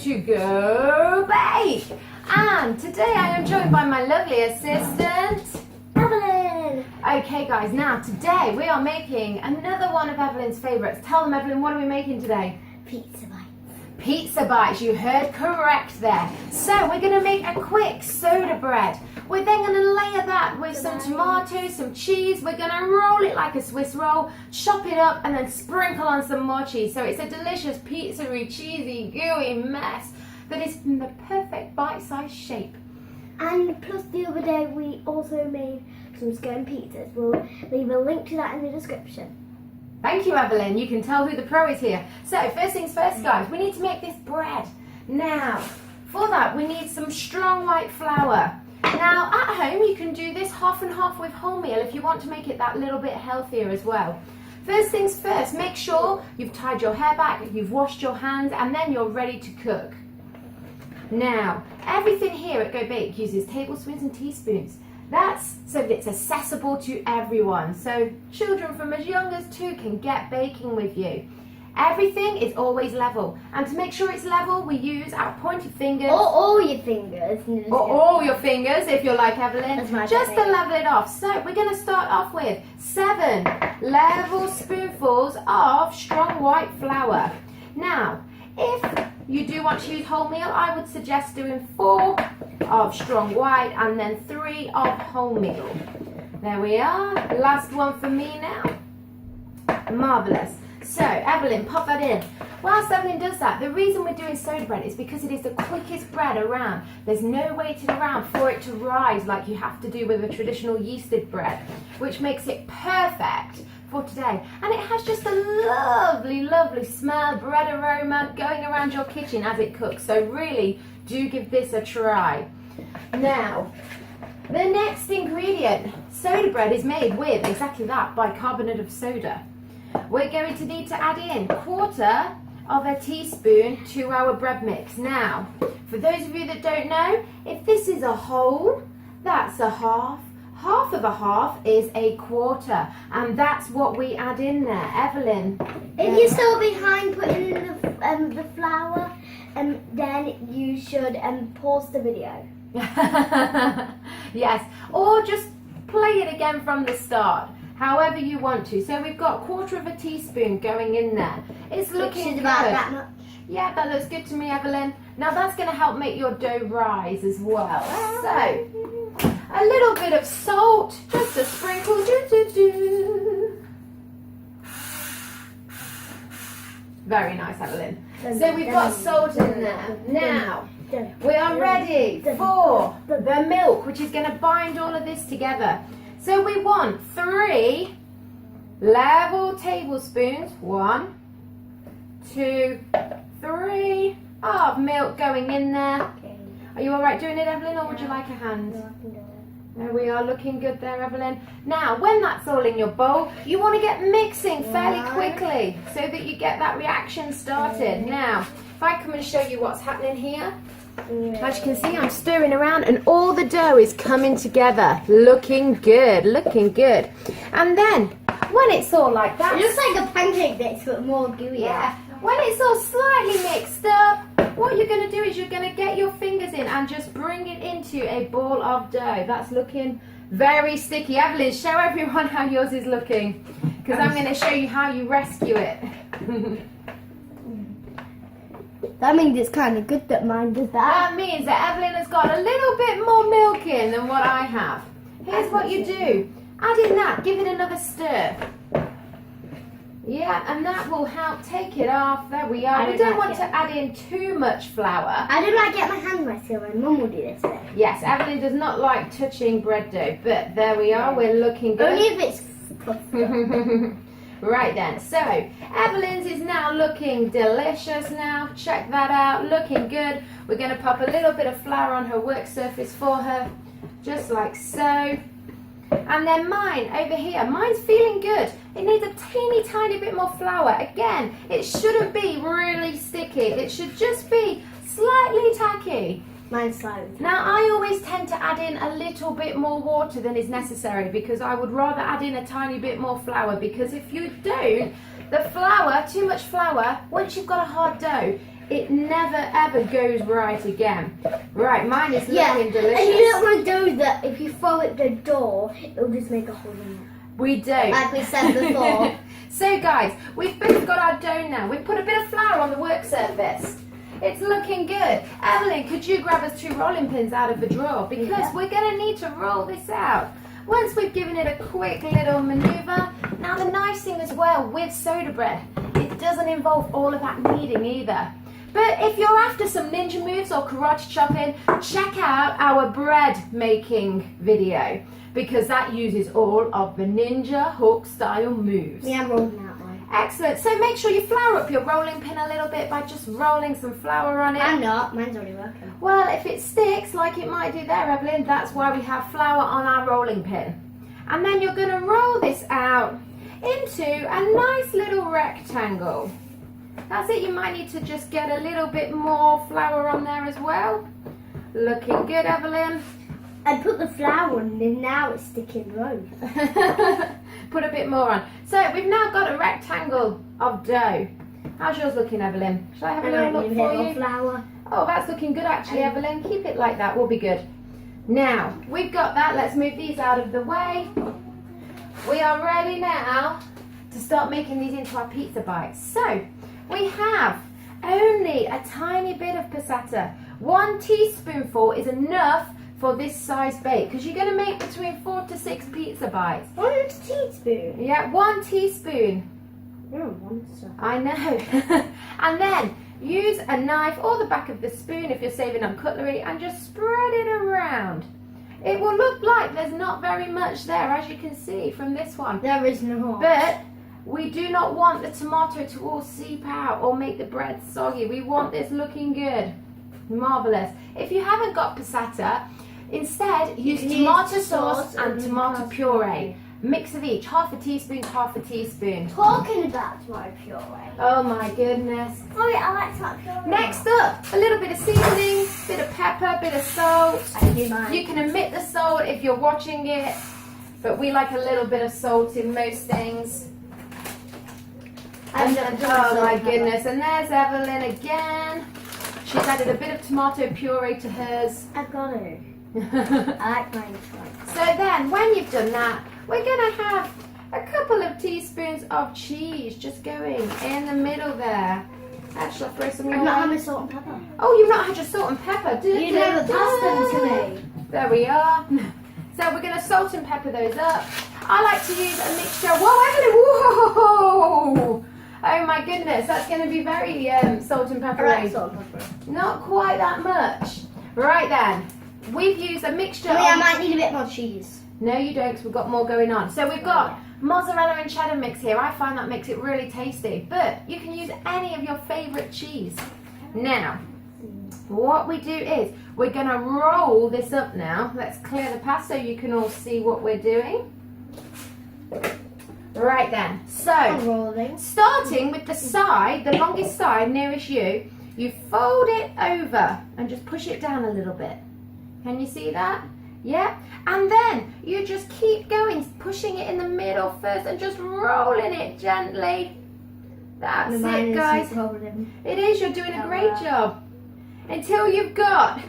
to go bake. And today I am joined by my lovely assistant, Evelyn! Okay guys, now today we are making another one of Evelyn's favourites. Tell them, Evelyn, what are we making today? Pizza bites. Pizza bites, you heard correct there. So we're going to make a quick soda bread. We're then going to layer that with some tomatoes, some cheese. We're going to roll it like a Swiss roll, chop it up and then sprinkle on some more cheese. So it's a delicious pizza-y, cheesy, gooey mess that is in the perfect bite-sized shape. And plus the other day we also made some scone pizzas. We'll leave a link to that in the description. Thank you, Evelyn. You can tell who the pro is here. So first things first, guys, we need to make this bread. Now, for that we need some strong white flour. Now, at home you can do this half and half with wholemeal if you want to make it that little bit healthier as well. First things first, make sure you've tied your hair back, you've washed your hands, and then you're ready to cook. Now, everything here at Go Bake uses tablespoons and teaspoons. That's so that it's accessible to everyone. So children from as young as 2 can get baking with you. Everything is always level. And to make sure it's level, we use our pointed fingers. Or all your fingers. Or all your fingers, if you're like Evelyn. That's my just to technique. level it off. So we're going to start off with 7 level spoonfuls of strong white flour. Now, if you do want to use wholemeal, I would suggest doing 4 of strong white and then 3 of wholemeal. There we are. Last one for me now. Marvellous. So, Evelyn, pop that in. Whilst Evelyn does that, the reason we're doing soda bread is because it is the quickest bread around. There's no waiting around for it to rise like you have to do with a traditional yeasted bread, which makes it perfect for today. And it has just a lovely, lovely smell, bread aroma going around your kitchen as it cooks. So really do give this a try. Now, the next ingredient, soda bread, is made with exactly that, bicarbonate of soda. We're going to need to add in 1/4 of a teaspoon to our bread mix. Now, for those of you that don't know, if this is a whole, that's a half. Half of a half is a 1/4, and that's what we add in there. Evelyn? If you're still behind putting in the flour, then you should pause the video. Yes, or just play it again from the start, however you want to. So we've got 1/4 of a teaspoon going in there. It's looking good. About that much. Yeah, that looks good to me, Evelyn. Now that's going to help make your dough rise as well. So, a little bit of salt, just a sprinkle. Very nice, Evelyn. So we've got salt in there. Now, we are ready for the milk, which is going to bind all of this together. So we want 3 level tablespoons, 1, 2, 3 of milk going in there. Are you all right doing it, Evelyn, or would you like a hand? There we are, looking good there, Evelyn. Now, when that's all in your bowl, you want to get mixing fairly quickly so that you get that reaction started. Now, if I come and show you what's happening here, as you can see, I'm stirring around and all the dough is coming together. Looking good, looking good. And then, when it's all like that... It looks like a pancake mix, but more gooey. Yeah. When it's all slightly mixed up, what you're going to do is you're going to get your fingers in and just bring it into a ball of dough. That's looking very sticky. Evelyn, show everyone how yours is looking, because I'm going to show you how you rescue it. That means it's kind of good that mine does that. That means that Evelyn has got a little bit more milk in than what I have. Here's what you do. Add in that, give it another stir. Yeah, and that will help take it off. There we are. We don't want to add in too much flour. I don't like getting my hands messy. My mum will do this today. Yes, Evelyn does not like touching bread dough, but there we are. We're looking good. Only if it's puffed. Right then, so Evelyn's is now looking delicious now. Check that out, looking good. We're going to pop a little bit of flour on her work surface for her, just like so. And then mine over here, mine's feeling good. It needs a teeny tiny bit more flour. Again, it shouldn't be really sticky. It should just be slightly tacky. Mine's slimy. Now, I always tend to add in a little bit more water than is necessary because I would rather add in a tiny bit more flour, because if you don't, the flour, too much flour, once you've got a hard dough, it never ever goes right again. Right, mine is looking delicious. And you don't want to do that. If you throw it the door, it'll just make a hole in it. We don't. Like we said before. So guys, we've both got our dough now. We've put a bit of flour on the work surface. It's looking good. Evelyn, could you grab us 2 rolling pins out of the drawer? Because we're going to need to roll this out. Once we've given it a quick little maneuver. Now the nice thing as well with soda bread, it doesn't involve all of that kneading either. But if you're after some ninja moves or karate chopping, check out our bread making video, because that uses all of the ninja hook style moves. Yeah, I'm rolling that one. Excellent. So make sure you flour up your rolling pin a little bit by just rolling some flour on it. I'm not. Mine's already working. Well, if it sticks like it might do there, Evelyn, that's why we have flour on our rolling pin. And then you're going to roll this out into a nice little rectangle. That's it. You might need to just get a little bit more flour on there as well. Looking good, Evelyn. I put the flour on and now it's sticking low. Put a bit more on. So we've now got a rectangle of dough. How's yours looking, Evelyn? Shall I have a little look for you? Flour. Oh, that's looking good actually, Evelyn. Keep it like that, we'll be good. Now, we've got that. Let's move these out of the way. We are ready now to start making these into our pizza bites. So, we have only a tiny bit of passata. 1 teaspoonful is enough for this size bake, because you're going to make between 4 to 6 pizza bites. 1 teaspoon. Yeah, 1 teaspoon. You're a monster. I know. And then use a knife or the back of the spoon if you're saving on cutlery and just spread it around. It will look like there's not very much there, as you can see from this one. There is no. But we do not want the tomato to all seep out or make the bread soggy. We want this looking good. Marvellous. If you haven't got passata, instead use tomato sauce and tomato puree. Mix of each, half a teaspoon, half a teaspoon. Talking about tomato puree. Oh my goodness. Oh yeah, I like tomato puree. Next up, a little bit of seasoning, bit of pepper, bit of salt. I do mine. You can omit the salt if you're watching it, but we like a little bit of salt in most things. And then, oh my goodness, and there's Evelyn again. She's added a bit of tomato puree to hers. I've got it. I like mine. So then, when you've done that, we're going to have a couple of teaspoons of cheese just going in the middle there. Actually, I'll throw some I've your not way. had my salt and pepper. Oh, you've not had your salt and pepper. You never passed them to me. There we are. So we're going to salt and pepper those up. I like to use a mixture. Whoa, Evelyn, whoa! Oh my goodness, that's going to be very salt and pepper. I like salt and pepper. Not quite that much. Right then, we've used a mixture I of... might need a bit more cheese. No, you don't, because we've got more going on. So we've got mozzarella and cheddar mix here. I find that makes it really tasty. But you can use any of your favourite cheese. Now, what we do is we're going to roll this up now. Let's clear the path so you can all see what we're doing. Right then. So, Rolling. starting with the side, the longest side nearest you, you fold it over and just push it down a little bit. Can you see that? Yeah, and then you just keep going, pushing it in the middle first and just rolling it gently. That's it, guys. It is, you're doing a great job. Until you've got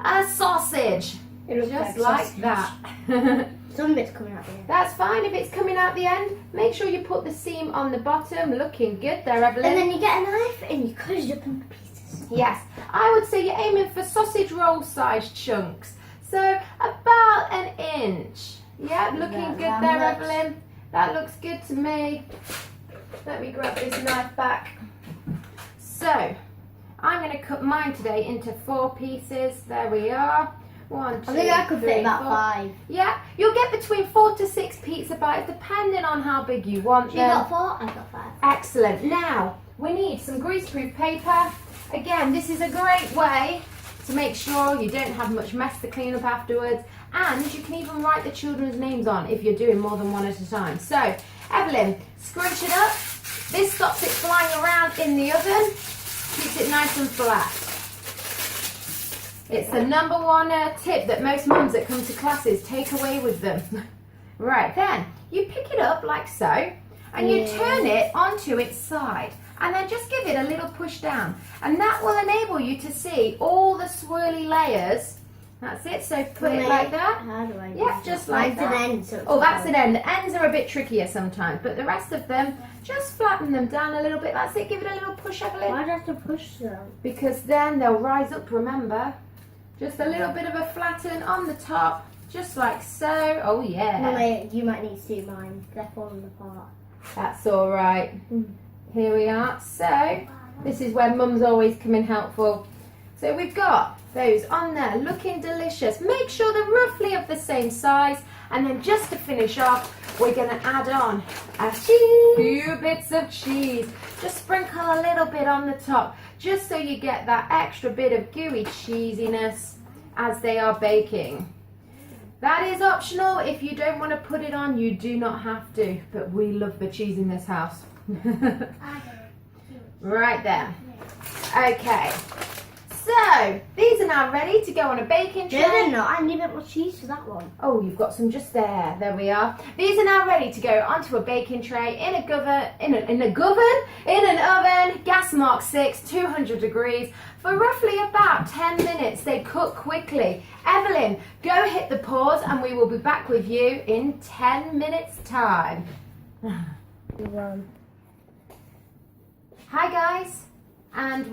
a sausage. It looks Just like like that. Some bits coming out the end. That's fine if it's coming out the end. Make sure you put the seam on the bottom. Looking good there, Evelyn. And then you get a knife and you cut it up into pieces. Yes, I would say you're aiming for sausage roll sized chunks. So about an inch. Yeah, looking good there, Evelyn. That looks good to me. Let me grab this knife back. So, I'm going to cut mine today into 4 pieces. There we are. 1, 2, I think I could 3, fit about 4. 5. Yeah, you'll get between 4 to 6 pizza bites depending on how big you want them. You got 4, I got 5. Excellent. Now, we need some greaseproof paper. Again, this is a great way to make sure you don't have much mess to clean up afterwards, and you can even write the children's names on if you're doing more than one at a time. So, Evelyn, scrunch it up. This stops it flying around in the oven, keeps it nice and flat. It's the number one tip that most mums that come to classes take away with them. Right, then, you pick it up like so, and you turn it onto its side. and then just give it a little push down, and that will enable you to see all the swirly layers. That's it, so put it like that. How do I do Yep, that? just like Mine's that. an end, so it's Oh, that's fine. an end. The ends are a bit trickier sometimes, but the rest of them, just flatten them down a little bit. That's it, give it a little push, Evelyn. Why do I have to push them? Because then they'll rise up, remember? Just a little bit of a flatten on the top, just like so. Oh, yeah. Mummy, you might need to see mine. They're falling apart. That's all right. Here we are. So, this is where Mum's always come in helpful. So we've got those on there looking delicious. Make sure they're roughly of the same size. And then just to finish off, we're going to add on a few bits of cheese. Just sprinkle a little bit on the top, just so you get that extra bit of gooey cheesiness as they are baking. That is optional. If you don't want to put it on, you do not have to. But we love the cheese in this house. Right there. Okay. So, these are now ready to go on a baking tray. No, they're not. I need a bit more cheese for that one. Oh, you've got some just there. There we are. These are now ready to go onto a baking tray in an oven, gas mark 6, 200 degrees, for roughly about 10 minutes. They cook quickly. Evelyn, go hit the pause and we will be back with you in 10 minutes time. Hi guys, and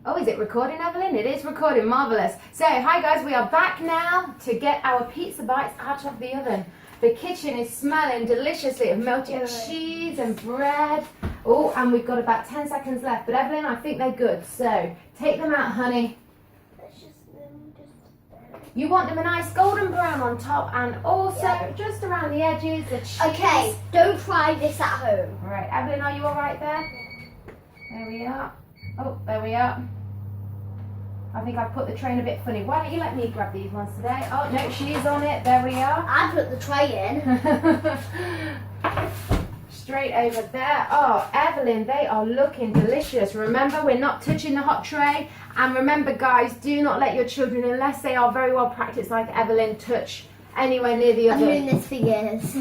oh, is it recording, Evelyn? It is recording, marvellous. So, hi guys, we are back now to get our pizza bites out of the oven. The kitchen is smelling deliciously of melted cheese and bread. Oh, and we've got about 10 seconds left, but Evelyn, I think they're good. So, take them out, honey. You want them a nice golden brown on top and also just around the edges, the cheese. Okay, don't try this at home. All right, Evelyn, are you all right there? There we are. Oh, there we are. I think I've put the tray in a bit funny. Why don't you let me grab these ones today? Oh, no, she's on it. There we are. I put the tray in. Straight over there. Oh, Evelyn, they are looking delicious. Remember, we're not touching the hot tray. And remember, guys, do not let your children, unless they are very well practiced like Evelyn, touch anywhere near the I'm oven. doing this for years.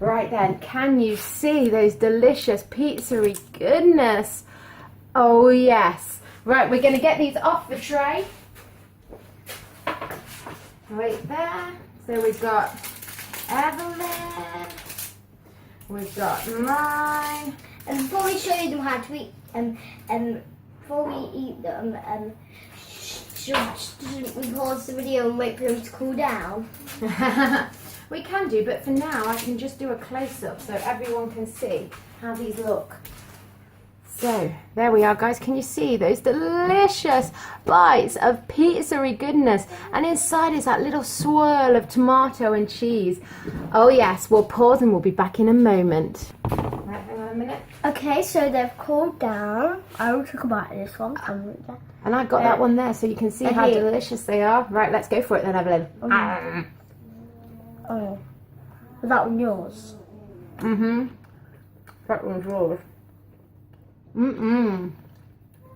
Right then, can you see those delicious pizzery goodness? Oh, yes. Right, we're going to get these off the tray. Right there. So we've got Evelyn. We've got mine. And before we show you them how to eat, before we eat them, should we pause the video and wait for them to cool down? We can do, but for now I can just do a close-up so everyone can see how these look. So, there we are, guys. Can you see those delicious bites of pizzery goodness? And inside is that little swirl of tomato and cheese. Oh, yes. We'll pause and we'll be back in a moment. Right, hang on a minute. Okay, so they've cooled down. I will talk about this one. And I've got that one there so you can see how delicious they are. Right, let's go for it then, Evelyn. Oh, is that one yours? Mm-hmm. That one's yours. Mm-mm.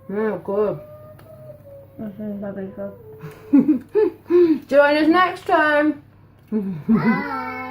Yeah, good. Very good. Join us next time. Bye.